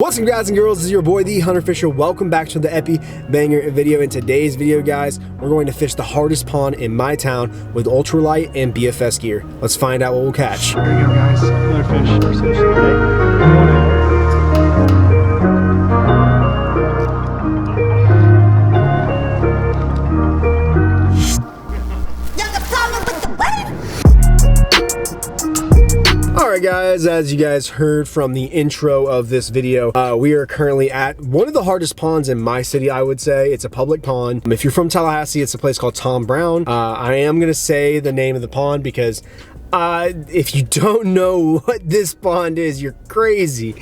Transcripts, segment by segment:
What's up, guys and girls? This is your boy the Hunter Fisher. Welcome back to the Epi Banger video. In today's video, guys, we're going to fish the hardest pond in my town with ultralight and BFS gear. Let's find out what we'll catch. There you go, guys. Another fish. First fish of the day. 1 hour. Alright guys, as you guys heard from the intro of this video, we are currently at one of the hardest ponds in my city, I would say. It's a public pond. If you're from Tallahassee, it's a place called Tom Brown. I am going to say the name of the pond because if you don't know what this pond is, you're crazy.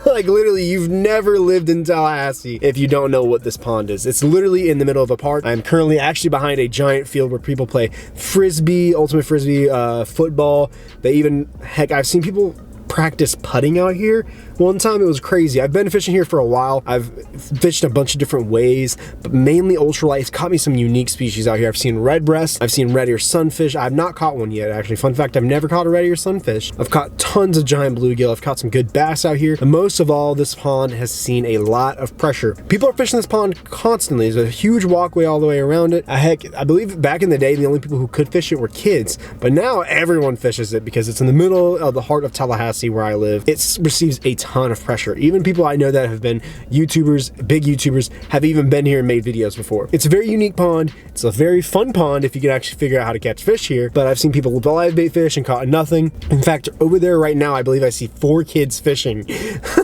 Like literally, you've never lived in Tallahassee if you don't know what this pond is. It's literally in the middle of a park. I'm currently actually behind a giant field where people play frisbee, ultimate frisbee, football. They even, heck, I've seen people practice putting out here. One time it was crazy. I've been fishing here for a while. I've fished a bunch of different ways, but mainly ultralight. It's caught me some unique species out here. I've seen red breast, I've seen red ear sunfish. I've not caught one yet, actually. Fun fact, I've never caught a red ear sunfish. I've caught tons of giant bluegill. I've caught some good bass out here. And most of all, this pond has seen a lot of pressure. People are fishing this pond constantly. There's a huge walkway all the way around it. Heck, I believe back in the day, the only people who could fish it were kids, but now everyone fishes it because it's in the middle of the heart of Tallahassee where I live. It receives a ton of pressure. Even people I know that have been YouTubers, big YouTubers, have even been here and made videos before. It's a very unique pond. It's a very fun pond if you can actually figure out how to catch fish here, but I've seen people live bait fish and caught nothing. In fact, over there right now, I believe I see 4 kids fishing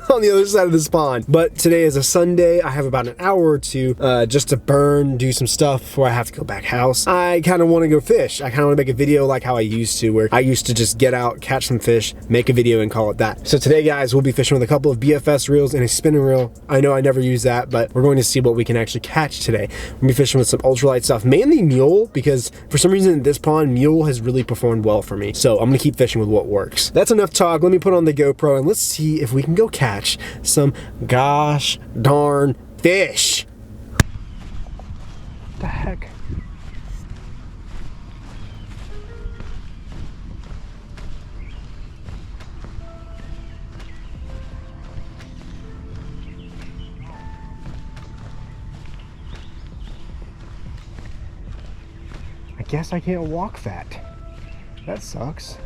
on the other side of this pond. But today is a Sunday. I have about an hour or two just to burn, do some stuff before I have to go back house. I kind of want to go fish. I kind of want to make a video like how I used to, where I used to just get out, catch some fish, make a video and call it that. So today, guys, we'll be fishing with a couple of BFS reels and a spinning reel. I know I never use that, but we're going to see what we can actually catch today. We're gonna be fishing with some ultralight stuff, mainly mule, because for some reason in this pond, mule has really performed well for me. So I'm gonna keep fishing with what works. That's enough talk. Let me put on the GoPro and let's see if we can go catch some gosh darn fish. What the heck? I guess I can't walk that. That sucks.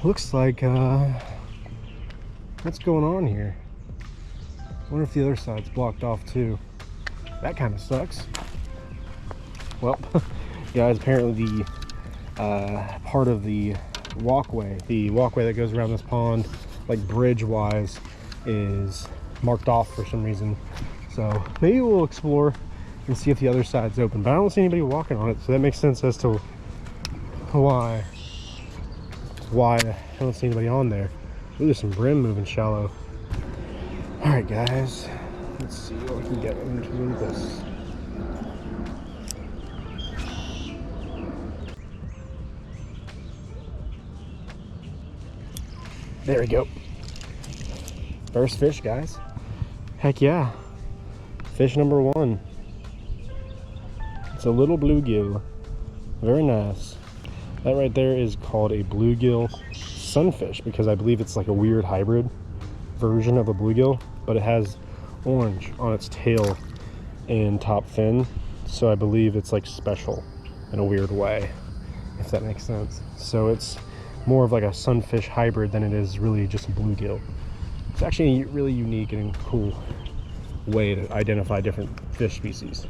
Looks like, what's going on here? I wonder if the other side's blocked off too. That kind of sucks. Well, guys, apparently the part of the walkway that goes around this pond, like bridge-wise, is marked off for some reason. So maybe we'll explore and see if the other side's open, but I don't see anybody walking on it, so that makes sense as to why I don't see anybody on there. Ooh, there's some brim moving shallow. All right, guys, let's see what we can get into this. There we go. First fish, guys. Heck yeah. Fish number 1. It's a little bluegill. Very nice. That right there is called a bluegill sunfish because I believe it's like a weird hybrid version of a bluegill, but it has orange on its tail and top fin. So I believe it's like special in a weird way, if that makes sense. So it's more of like a sunfish hybrid than it is really just a bluegill. It's actually a really unique and cool way to identify different fish species.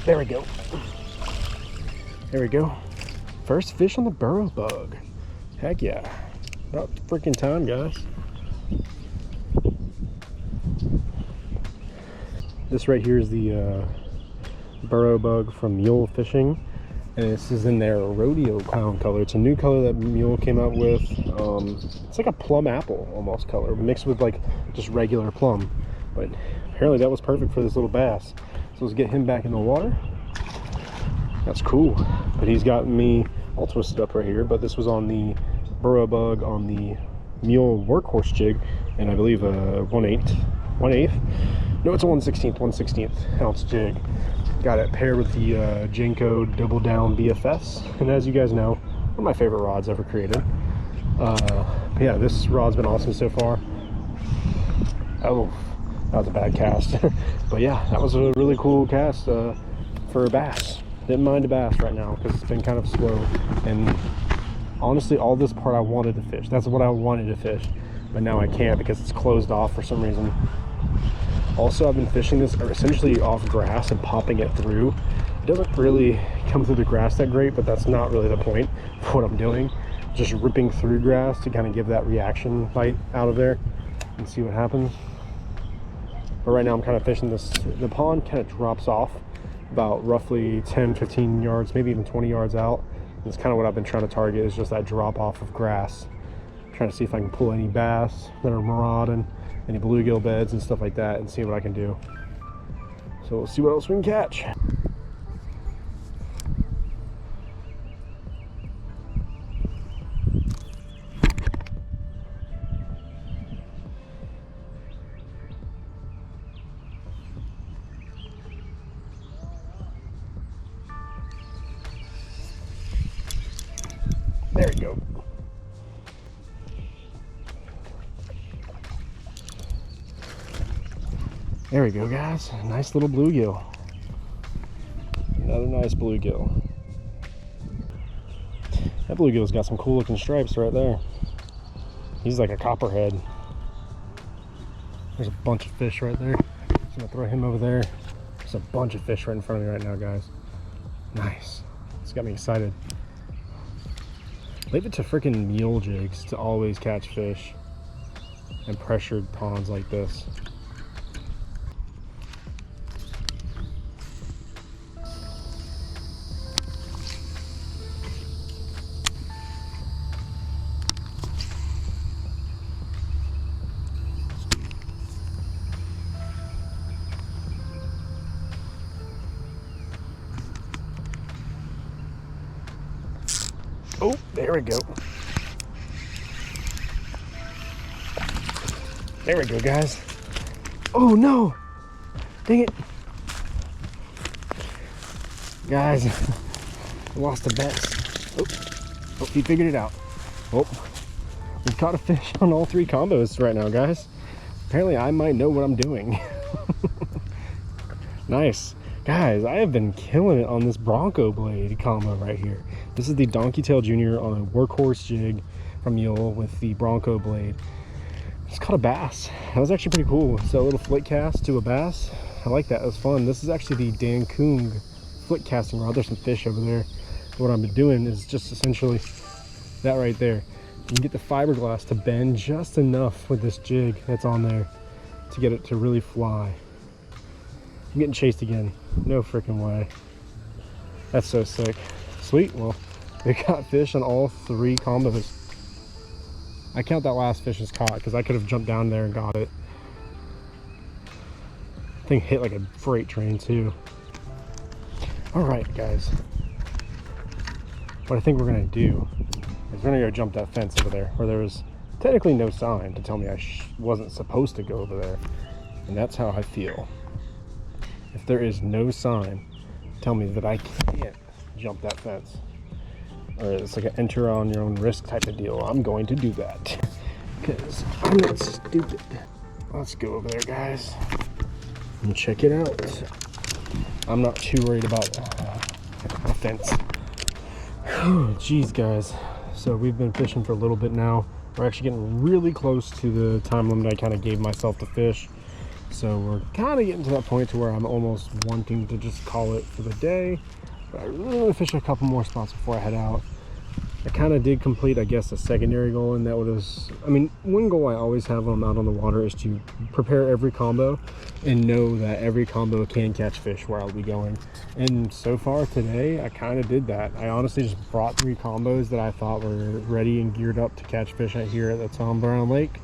There we go. There we go. First fish on the burrow bug. Heck yeah. About freaking time, guys. This right here is the burrow bug from Mule Fishing. And this is in their rodeo clown color. It's a new color that Mule came out with. It's like a plum apple almost color, mixed with like just regular plum. But apparently that was perfect for this little bass. So let's get him back in the water. That's cool. But he's got me all twisted up right here, but this was on the burrow bug on the Mule workhorse jig, and I believe a 1/8. No, it's a 1/16th ounce jig. Got it paired with the Jenko double down BFS, and as you guys know, one of my favorite rods ever created. Yeah, this rod's been awesome so far. Oh, that was a bad cast. But yeah, that was a really cool cast for a bass. Didn't mind a bass right now because it's been kind of slow, and honestly, all this part I wanted to fish. That's what I wanted to fish, but now I can't because it's closed off for some reason. Also, I've been fishing this essentially off grass and popping it through. It doesn't really come through the grass that great, but that's not really the point of what I'm doing. Just ripping through grass to kind of give that reaction bite out of there and see what happens. But right now I'm kind of fishing this. The pond kind of drops off about roughly 10-15 yards, maybe even 20 yards out. That's kind of what I've been trying to target, is just that drop off of grass. Trying to see if I can pull any bass that are marauding, any bluegill beds and stuff like that, and see what I can do. So we'll see what else we can catch. There you go. There we go, guys. A nice little bluegill. Another nice bluegill. That bluegill's got some cool looking stripes right there. He's like a copperhead. There's a bunch of fish right there. Just gonna throw him over there. There's a bunch of fish right in front of me right now, guys. Nice. It's got me excited. Leave it to freaking mule jigs to always catch fish in pressured ponds like this. Oh, there we go. There we go, guys. Oh no! Dang it. Guys, I lost the bets. Oh, he figured it out. Oh, we caught a fish on all three combos right now, guys. Apparently I might know what I'm doing. Nice. Guys, I have been killing it on this Bronco blade combo right here. This is the Donkey Tail Junior on a workhorse jig from Mule with the Bronco blade. Just caught a bass. That was actually pretty cool. So a little flick cast to a bass. I like that. It was fun. This is actually the Dankung flick casting rod. There's some fish over there. What I've been doing is just essentially that right there. You can get the fiberglass to bend just enough with this jig that's on there to get it to really fly. I'm getting chased again. No freaking way. That's so sick. Sweet. Well, we got fish on all three combos. I count that last fish as caught because I could have jumped down there and got it. Thing hit like a freight train too. All right, guys. What I think we're gonna do is we're gonna go jump that fence over there where there was technically no sign to tell me I wasn't supposed to go over there, and that's how I feel. If there is no sign, tell me that I can't jump that fence, or it's like an enter on your own risk type of deal, I'm going to do that because I'm not stupid. Let's go over there, guys, and check it out. I'm not too worried about the fence. Jeez, guys. So we've been fishing for a little bit now. We're actually getting really close to the time limit I kind of gave myself to fish. So we're kind of getting to that point to where I'm almost wanting to just call it for the day. But I really want to fish a couple more spots before I head out. I kind of did complete, I guess, a secondary goal, and that was, I mean, one goal I always have when I'm out on the water is to prepare every combo and know that every combo can catch fish where I'll be going. And so far today, I kind of did that. I honestly just brought 3 combos that I thought were ready and geared up to catch fish out here at the Tom Brown Lake.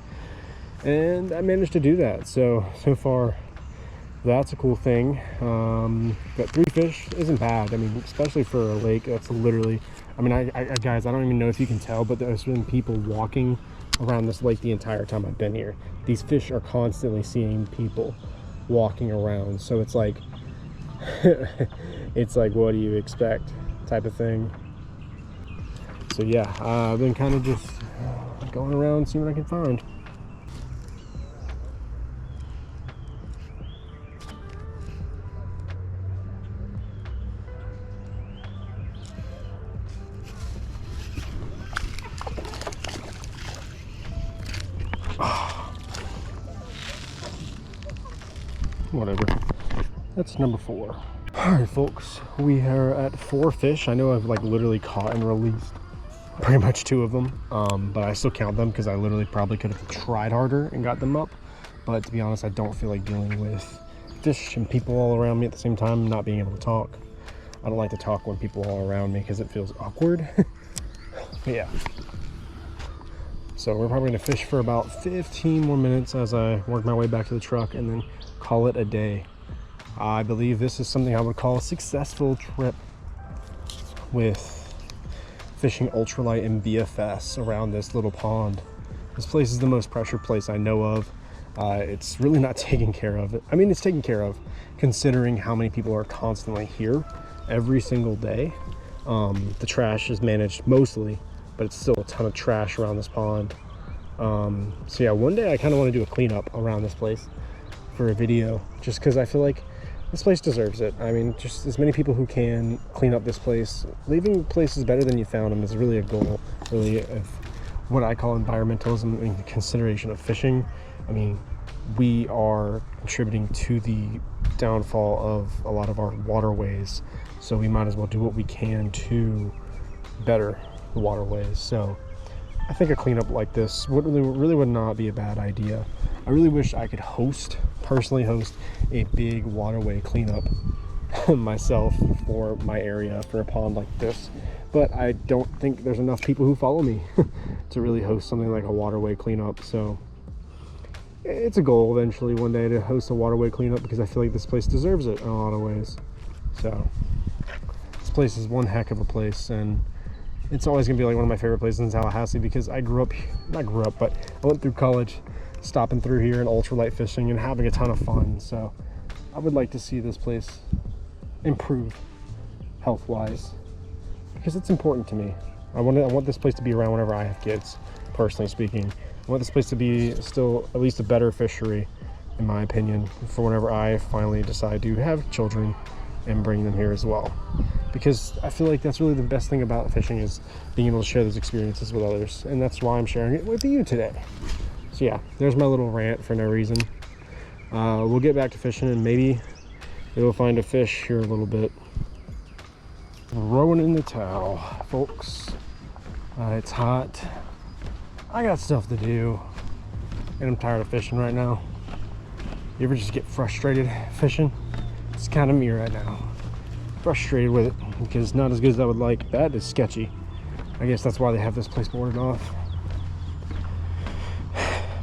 And I managed to do that. So far, That's a cool thing. But 3 fish isn't bad. I mean, especially for a lake, that's literally, I mean, guys, I don't even know if you can tell, but there's been people walking around this lake the entire time I've been here. These fish are constantly seeing people walking around. So it's like, it's like, what do you expect type of thing. So yeah, I've been kind of just going around, seeing what I can find. Whatever. That's number 4. All right, folks, we are at 4 fish. I know I've like literally caught and released pretty much 2 of them, but I still count them because I literally probably could have tried harder and got them up. But to be honest, I don't feel like dealing with fish and people all around me at the same time, not being able to talk. I don't like to talk when people are all around me because it feels awkward. But yeah. So we're probably gonna fish for about 15 more minutes as I work my way back to the truck and then call it a day. I believe this is something I would call a successful trip with fishing ultralight and BFS around this little pond. This place is the most pressured place I know of. It's really not taken care of. I mean, it's taken care of considering how many people are constantly here every single day. The trash is managed mostly, but it's still a ton of trash around this pond. So yeah, one day I kind of want to do a cleanup around this place for a video, just because I feel like this place deserves it. I mean, just as many people who can clean up this place. Leaving places better than you found them is really a goal, really, of what I call environmentalism in consideration of fishing. I mean, we are contributing to the downfall of a lot of our waterways, so we might as well do what we can to better the waterways. So I think a cleanup like this really would not be a bad idea. I really wish I could personally host a big waterway cleanup myself for my area for a pond like this, but I don't think there's enough people who follow me to really host something like a waterway cleanup. So it's a goal eventually one day to host a waterway cleanup, because I feel like this place deserves it in a lot of ways. So this place is one heck of a place, and it's always gonna be like one of my favorite places in Tallahassee, because I but I went through college stopping through here and ultralight fishing and having a ton of fun. So I would like to see this place improve health-wise, because it's important to me. I want this place to be around whenever I have kids, personally speaking. I want this place to be still at least a better fishery, in my opinion, for whenever I finally decide to have children and bring them here as well. Because I feel like that's really the best thing about fishing, is being able to share those experiences with others. And that's why I'm sharing it with you today. So yeah, there's my little rant for no reason. We'll get back to fishing, and maybe we'll find a fish here a little bit. Throwing in the towel, folks. It's hot. I got stuff to do, and I'm tired of fishing right now. You ever just get frustrated fishing? It's kind of me right now. Frustrated with it because it's not as good as I would like. That is sketchy. I guess that's why they have this place boarded off.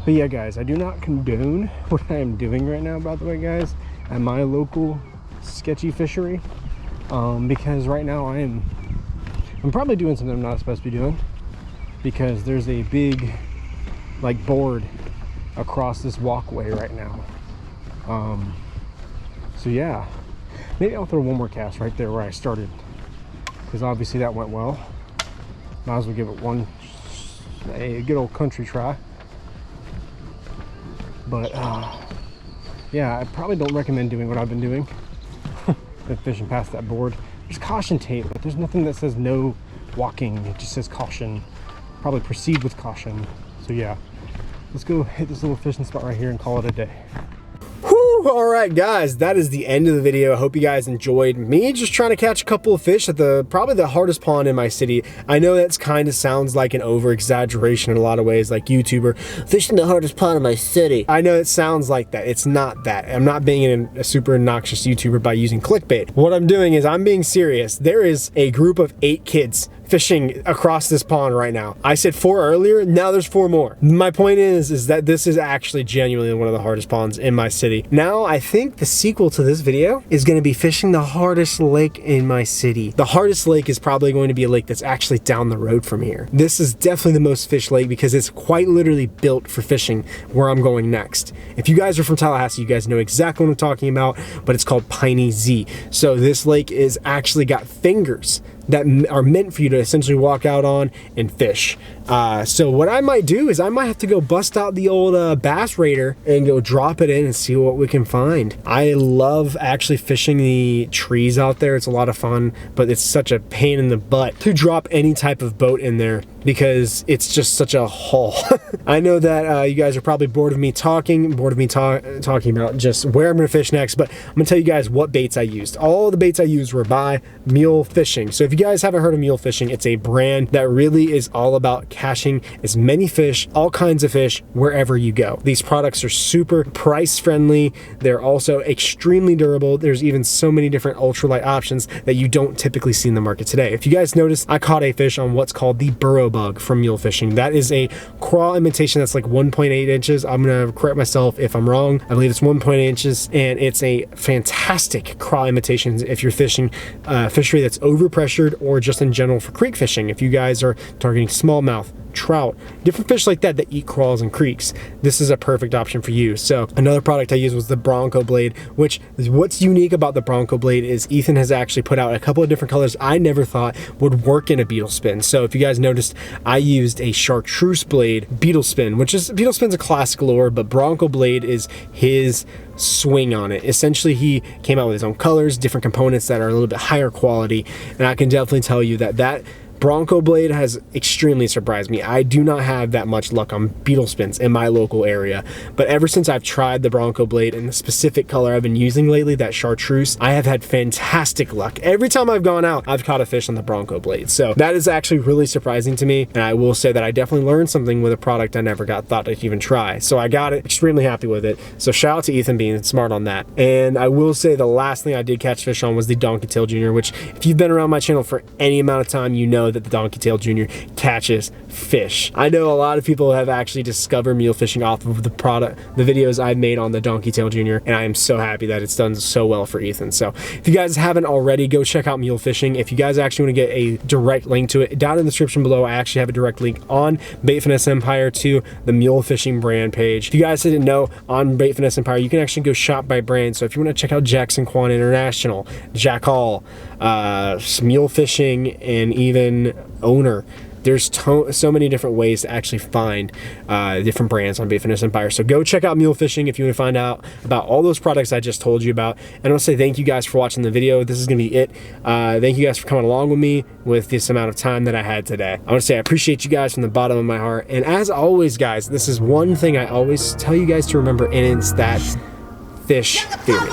But yeah, guys, I do not condone what I am doing right now, by the way, guys, at my local sketchy fishery, because right now I'm probably doing something I'm not supposed to be doing, because there's a big like board across this walkway right now. So yeah, maybe I'll throw one more cast right there where I started, because obviously that went well. Might as well give it a good old country try. But yeah, I probably don't recommend doing what I've been doing. Fishing past that board. There's caution tape, but there's nothing that says no walking. It just says caution. Probably proceed with caution. So yeah, let's go hit this little fishing spot right here and call it a day. All right, guys, that is the end of the video. I hope you guys enjoyed me just trying to catch a couple of fish at probably the hardest pond in my city. I know that kind of sounds like an over exaggeration in a lot of ways, like YouTuber fishing the hardest pond in my city. I know it sounds like that. It's not that. I'm not being a super obnoxious YouTuber by using clickbait. What I'm doing is I'm being serious. There is a group of 8 kids fishing across this pond right now. I said 4 earlier, now there's 4 more. My point is that this is actually genuinely one of the hardest ponds in my city. Now, I think the sequel to this video is gonna be fishing the hardest lake in my city. The hardest lake is probably going to be a lake that's actually down the road from here. This is definitely the most fished lake because it's quite literally built for fishing where I'm going next. If you guys are from Tallahassee, you guys know exactly what I'm talking about, but it's called Piney Z. So this lake is actually got fingers that are meant for you to essentially walk out on and fish. So what I might do is I might have to go bust out the old bass raider and go drop it in and see what we can find. I love actually fishing the trees out there. It's a lot of fun, but it's such a pain in the butt to drop any type of boat in there because it's just such a haul. I know that you guys are probably bored of me talking about just where I'm gonna fish next, but I'm gonna tell you guys what baits I used. All the baits I used were by Mule Fishing. So if you guys haven't heard of Mule Fishing, it's a brand that really is all about catching as many fish, all kinds of fish, wherever you go. These products are super price friendly. They're also extremely durable. There's even so many different ultralight options that you don't typically see in the market today. If you guys noticed, I caught a fish on what's called the burrow bug from Mule Fishing. That is a crawl imitation that's like 1.8 inches. I'm gonna correct myself if I'm wrong. I believe it's 1.8 inches, and it's a fantastic crawl imitation if you're fishing fishery that's overpressured or just in general for creek fishing. If you guys are targeting smallmouth, trout, different fish like that eat crawls and creeks, this is a perfect option for you. So another product I used was the Bronco blade, which is what's unique about the Bronco blade is Ethan has actually put out a couple of different colors I never thought would work in a beetle spin. So if you guys noticed, I used a chartreuse blade beetle spin, which is beetle spin's a classic lure, but Bronco blade is his swing on it. Essentially, he came out with his own colors, different components that are a little bit higher quality, and I can definitely tell you that Bronco blade has extremely surprised me. I do not have that much luck on beetle spins in my local area, but ever since I've tried the Bronco blade and the specific color I've been using lately, that chartreuse, I have had fantastic luck. Every time I've gone out, I've caught a fish on the Bronco blade. So that is actually really surprising to me, and I will say that I definitely learned something with a product I never thought I'd even try. So I got it, extremely happy with it. So shout out to Ethan being smart on that. And I will say the last thing I did catch fish on was the Donkey Tail Jr., which if you've been around my channel for any amount of time, you know that the Donkey Tail Jr. catches fish. I know a lot of people have actually discovered Mule Fishing off of the videos I've made on the Donkey Tail Jr., and I am so happy that it's done so well for Ethan. So if you guys haven't already, go check out Mule Fishing. If you guys actually want to get a direct link to it, down in the description below, I actually have a direct link on Bait Finesse Empire to the Mule Fishing brand page. If you guys didn't know, on Bait Finesse Empire, you can actually go shop by brand. So if you want to check out Jackson Quan International, Jack Hall, Mule Fishing, and even Owner, there's so many different ways to actually find different brands on Bait Finesse Empire. So go check out Mule Fishing if you want to find out about all those products I just told you about. And I want to say thank you guys for watching the video. This is going to be it. Thank you guys for coming along with me with this amount of time that I had today. I want to say I appreciate you guys from the bottom of my heart. And as always, guys, this is one thing I always tell you guys to remember, and it's that fish theory.